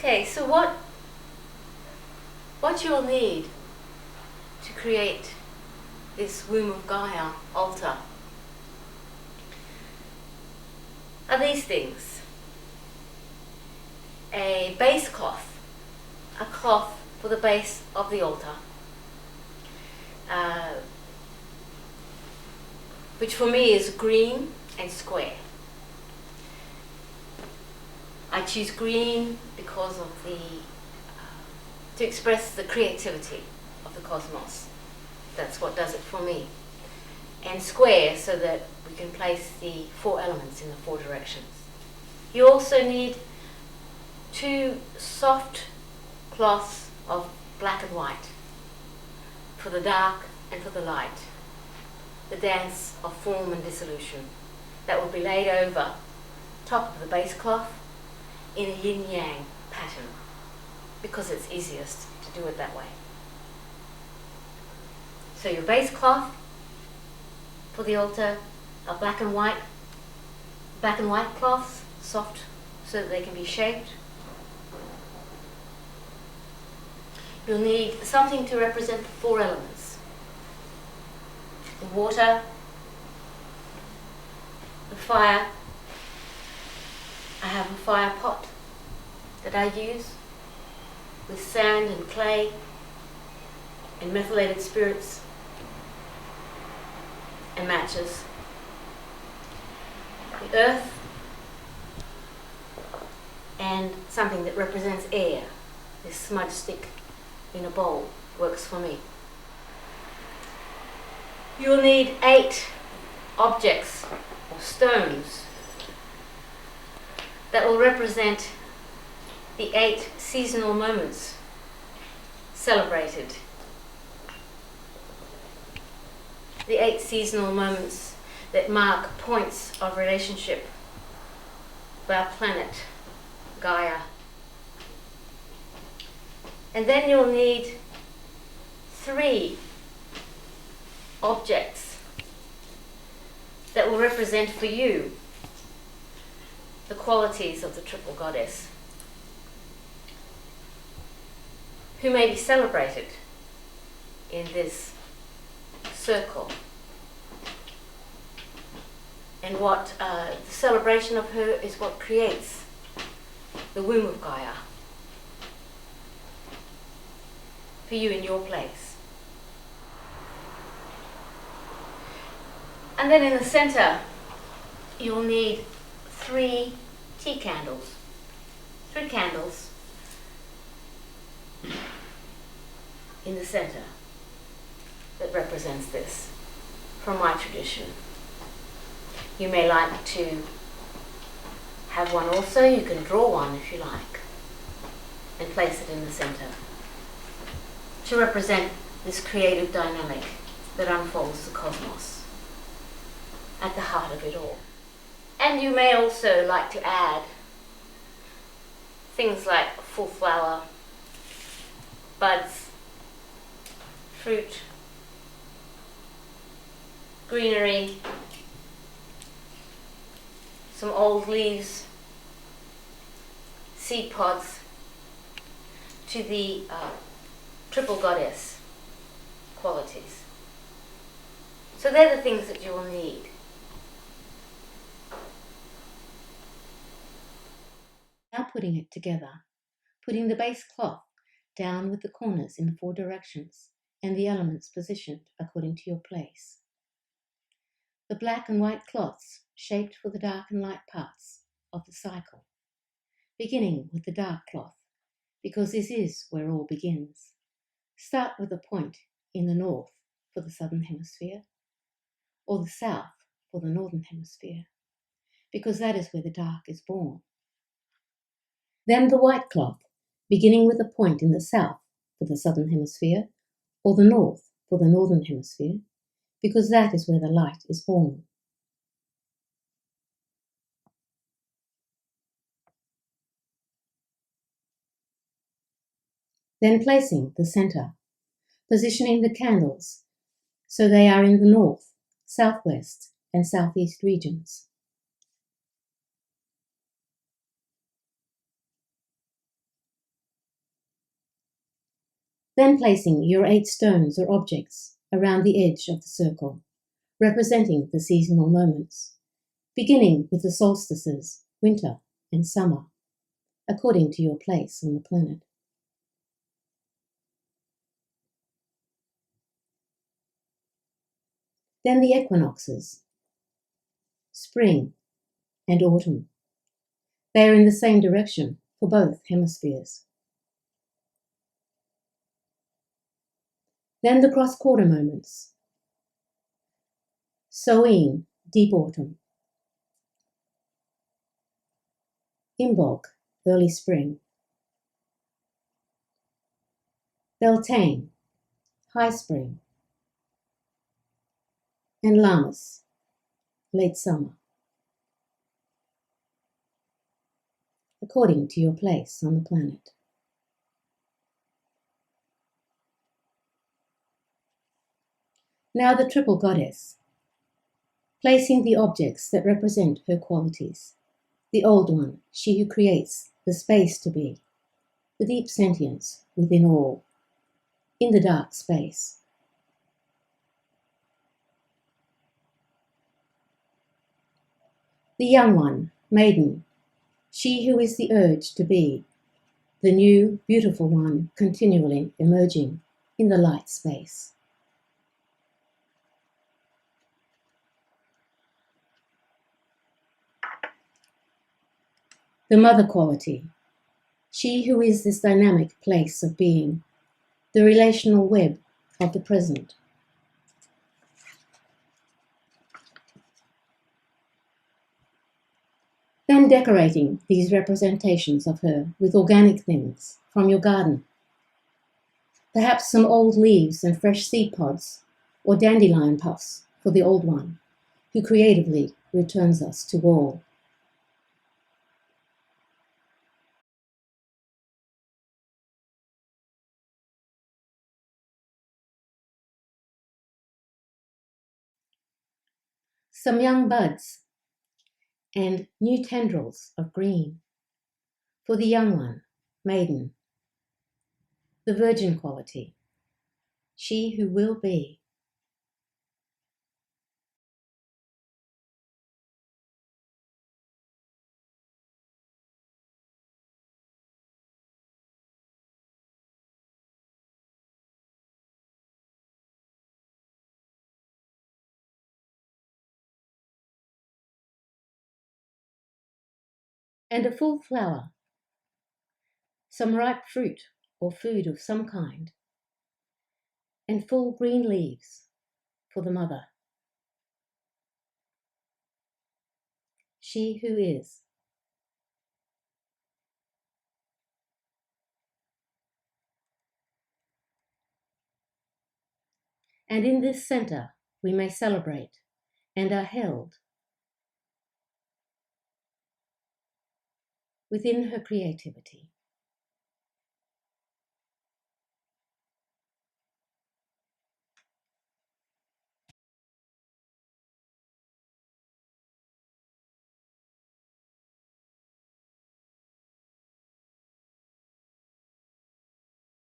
Okay, so what you'll need to create this womb of Gaia altar are these things: a base cloth, a cloth for the base of the altar, which for me is green and square. I choose green because of to express the creativity of the cosmos. That's what does it for me. And square so that we can place the 4 elements in the 4 directions. You also need 2 soft cloths of black and white for the dark and for the light. The dance of form and dissolution that will be laid over top of the base cloth in a yin-yang pattern, because it's easiest to do it that way. So your base cloth for the altar are black and white cloths, soft so that they can be shaped. You'll need something to represent the 4 elements: the water, the fire. I have a fire pot that I use with sand and clay and methylated spirits and matches. The earth, and something that represents air. This smudge stick in a bowl works for me. You'll need 8 objects or stones that will represent the 8 seasonal moments celebrated. The 8 seasonal moments that mark points of relationship with our planet, Gaia. And then you'll need 3 objects that will represent for you the qualities of the triple goddess, who may be celebrated in this circle. And what the celebration of her is what creates the womb of Gaia for you in your place. And then in the center, you'll need 3 tea candles. 3 candles in the center that represents this from my tradition. You may like to have one also. You can draw one if you like and place it in the center to represent this creative dynamic that unfolds the cosmos at the heart of it all. And you may also like to add things like full flower, buds, fruit, greenery, some old leaves, seed pods to the triple goddess qualities. So they're the things that you will need. Now putting it together, putting the base cloth down with the corners in the 4 directions and the elements positioned according to your place. The black and white cloths shaped for the dark and light parts of the cycle, beginning with the dark cloth, because this is where all begins. Start with a point in the north for the southern hemisphere, or the south for the northern hemisphere, because that is where the dark is born. Then the white cloth, beginning with a point in the south for the southern hemisphere, or the north for the northern hemisphere, because that is where the light is born. Then placing the center, positioning the candles so they are in the north, southwest, and southeast regions. Then placing your 8 stones or objects around the edge of the circle, representing the seasonal moments, beginning with the solstices, winter and summer, according to your place on the planet. Then the equinoxes, spring and autumn. They are in the same direction for both hemispheres. Then the cross-quarter moments, Soin, deep autumn, Imbolc, early spring, Beltane, high spring, and Lammas, late summer, according to your place on the planet. Now the triple goddess, placing the objects that represent her qualities. The old one, she who creates the space to be, the deep sentience within all, in the dark space. The young one, maiden, she who is the urge to be, the new, beautiful one continually emerging in the light space. The mother quality, she who is this dynamic place of being, the relational web of the present. Then decorating these representations of her with organic things from your garden. Perhaps some old leaves and fresh seed pods, or dandelion puffs for the old one, who creatively returns us to all. Some young buds and new tendrils of green for the young one, maiden. The virgin quality, she who will be. And a full flower, some ripe fruit or food of some kind, and full green leaves for the mother, she who is. And in this center we may celebrate and are held within her creativity.